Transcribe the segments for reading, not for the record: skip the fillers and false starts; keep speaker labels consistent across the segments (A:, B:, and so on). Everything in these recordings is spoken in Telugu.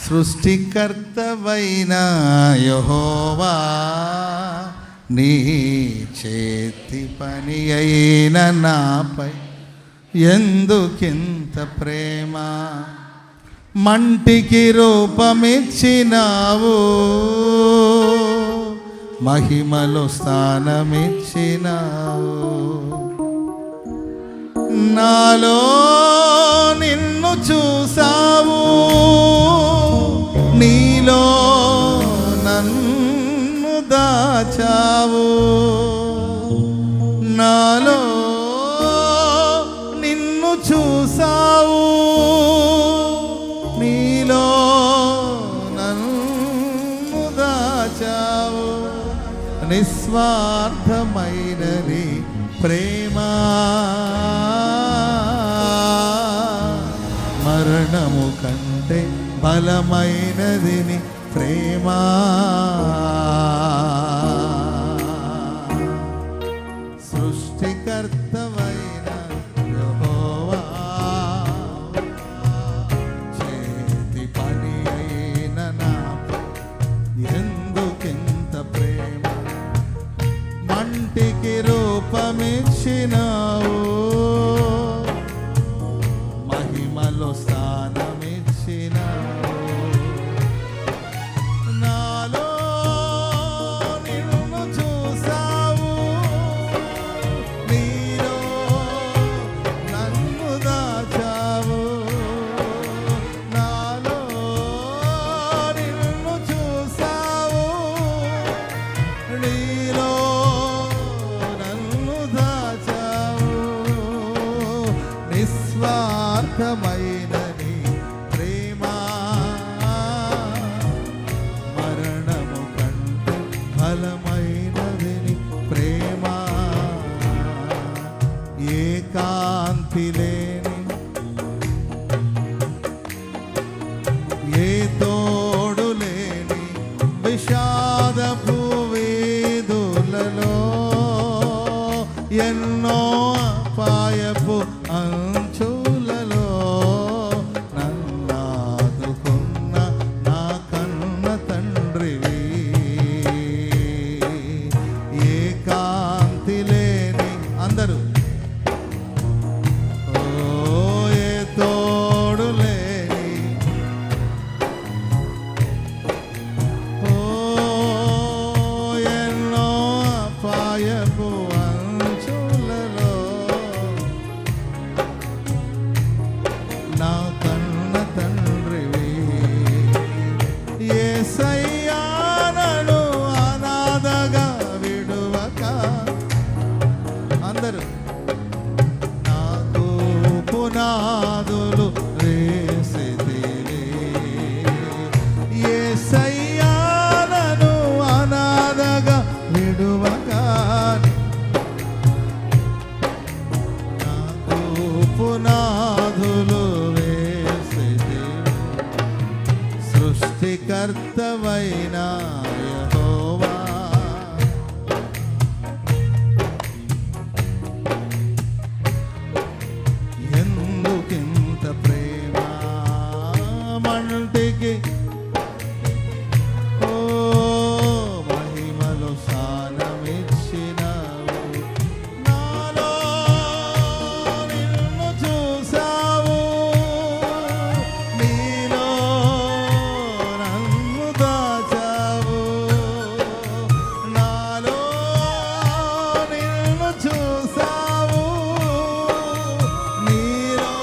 A: సృష్టికర్తవైన యెహోవా, నీ చేతి పని అయిన నాపై ఎందుకింత ప్రేమ? మంటికి రూపమిచ్చినావు, మహిమలో స్థానమిచ్చినావు. నాలో నిన్ను చూసావు, నీలో నన్ను దాచావు. నాలో నిన్ను చూసావు, నీలో నన్ను దాచావు. నిస్వార్థమైనది ప్రేమ, మరణము కంటే బలమైనది నీ ప్రేమ. సృష్టికర్తవైన యెహోవా, చేతి పని అయిన నాపై ఎందుకింత ప్రేమ? మంటికి రూపమిచ్చినావు, మహిమలో స్థానమిచ్చినావు. నాలో నిన్ను చూసావు, నీలో నన్ను దాచావు. నాలో నిన్ను చూసావు, నీలో నన్ను దాచావు. నిస్వార్థమైనది ప్రేమ, మరణము కంటే బలమైనది నీ ప్రేమ. ఏకాంతి లేని, ఏ తోడు లేని విషాదపు వేదులలో ఎన్నో అపాయపు అంచులలో నన్నాదుకున్న నా కన్న తండ్రివి. ఏకాంతి లేని అందరూ, ఓ ఏ తోడు లేని, ఓ ఎన్నో అపాయపు అంచులలో నా కన్న తండ్రివి. యేసయ్యా, నన్ను అనాథగా విడువక. అందరూ నాకు పునాదులు వేసితివి. యేసయ్యా, నన్ను అనాథగా విడువక. నాకు పునాదులు వేసితివి. సృష్టికర్తవైన యెహోవా, ఎందుకింత ప్రేమ? మంటికి ఓ మహిమలో స్థానమిచ్చినావు. నాలో నిన్ను చూసావు, నీలో నన్ను దాచావు. నాలో నిన్ను చూసావు, నీలో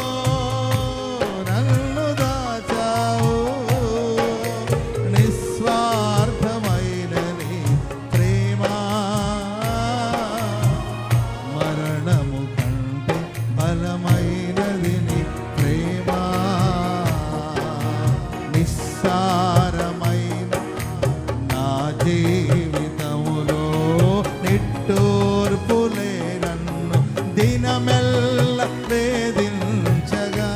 A: నన్ను దాచావు. నిస్వార్థమైనది ప్రేమ, మరణము కంటే బలమైనది నీ ప్రేమ. నిస్సారమైన నా జీవితములో నిట్టూర్పులే నన్ను దినమెల్ల వేధించగా.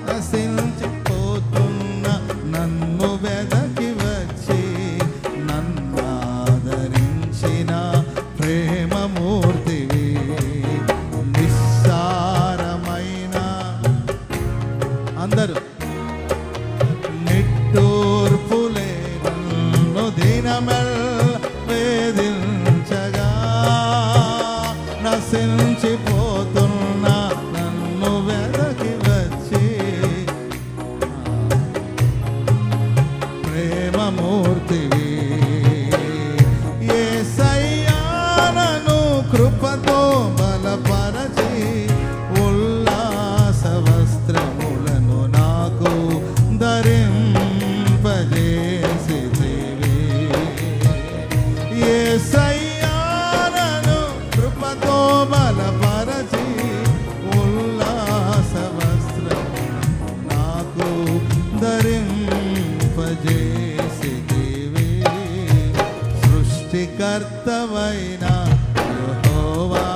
A: నశించిపోతున్న నన్ను వెదకి వచ్చి నన్నాదరించిన ప్రేమమూర్తివి. నిస్సారమైన అందరూ ధరింపజేసితివి సృష్టికర్తవైన యెహోవా.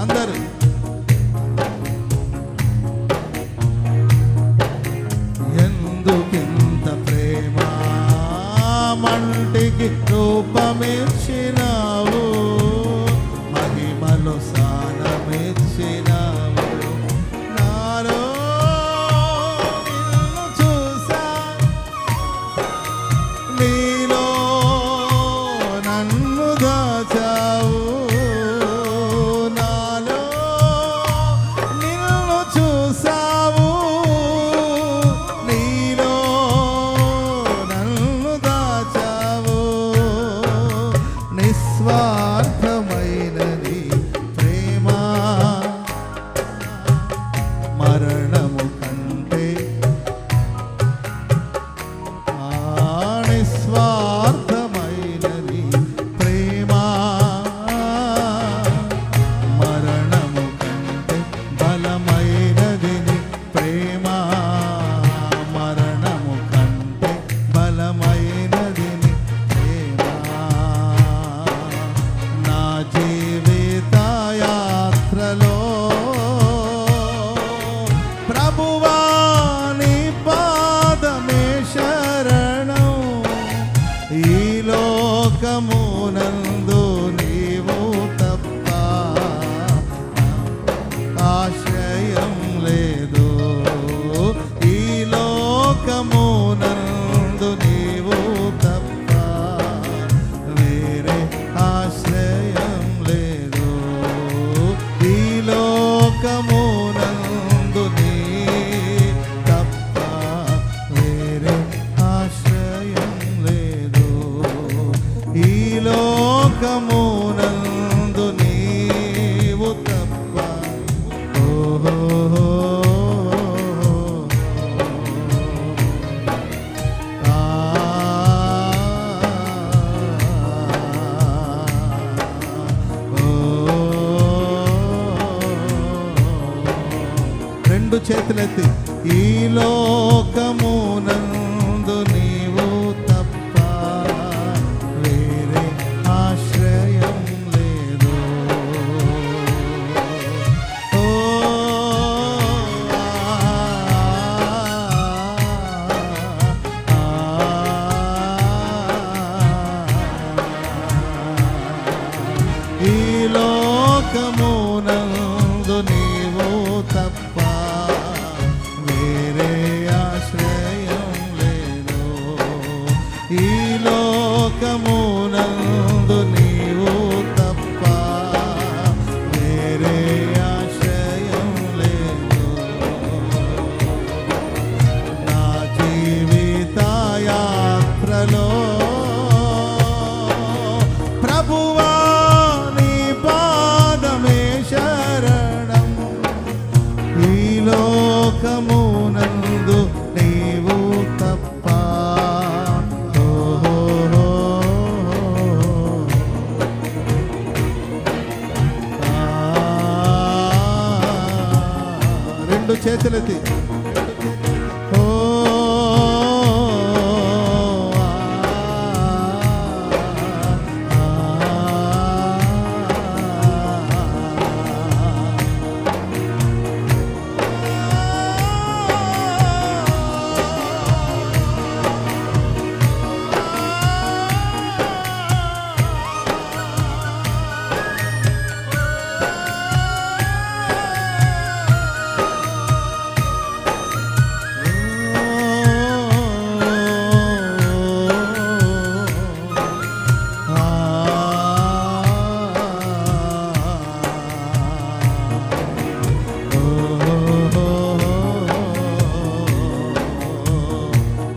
A: అందరూ ఎందుకింత ప్రేమ మంటికి రూపమిచ్చినావు, మహిమలో స్థానమిచ్చినావు. నాలో నిన్ను చూసా, నీలో నన్ను దాచావు. నాలో నిన్ను చూసావు, నీలో నన్ను దాచావు. నిస్వార్థమైనది ప్రేమ మరణము కంటే, నిస్వార్థమైనది ప్రేమ మరణము కంటే బలమైనది నీ ప్రేమ. మరణము కంటే బలమైనది నీ ప్రేమ. నా జీవిత యాత్రలో ప్రభువా నీ పాదమే శరణం. ఈ లోకమునందు నీవు తప్ప ఆశ్రయం లేదు. ఈ లోకమునందు నీవు తప్ప వేరే ఆశ్రయం లేదు. ఈ లోకమునందు నీ తప్ప వేరే ఆశ్రయం లేదు. ఈ లోకమునందు నీవు తప్ప. ఓహో రెండు చేతులెత్తి ఈ లోకమునందు నీవు తప్ప వేరే ఆశ్రయం లేదు. ఓ ఈ లోకమునందు నీవు తప్ప వేరే ఆశ్రయం లేదు. ఈ లోకమునందు నీవు తప్ప వేరే ఆశ్రయం లేదు. నా జీవిత యాత్రలో ప్రభువా నీ పాదమే శరణం. ఈ లోకమునందు నీవు తప్ప. ఓహో రెండు చేతులెత్తి ఓ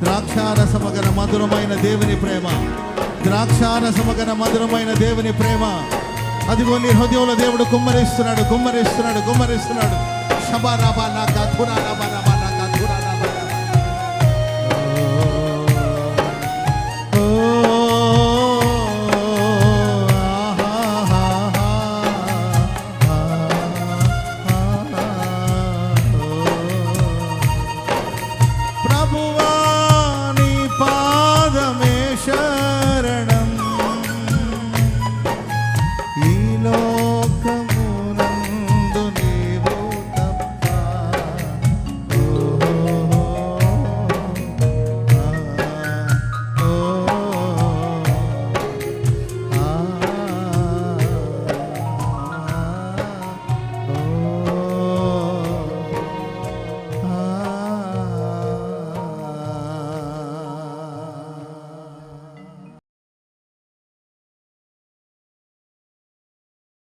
A: ద్రాక్షారసమగన మధురమైన దేవుని ప్రేమ, ద్రాక్షారసమగన మధురమైన దేవుని ప్రేమ. అదిగో నీ హృదయంలో దేవుడు కుమ్మరిస్తున్నాడు, కుమ్మరిస్తున్నాడు, కుమ్మరిస్తున్నాడు. షబారాబాలా కథురాబాలా కథురాబాలా. ఓ ప్రభువా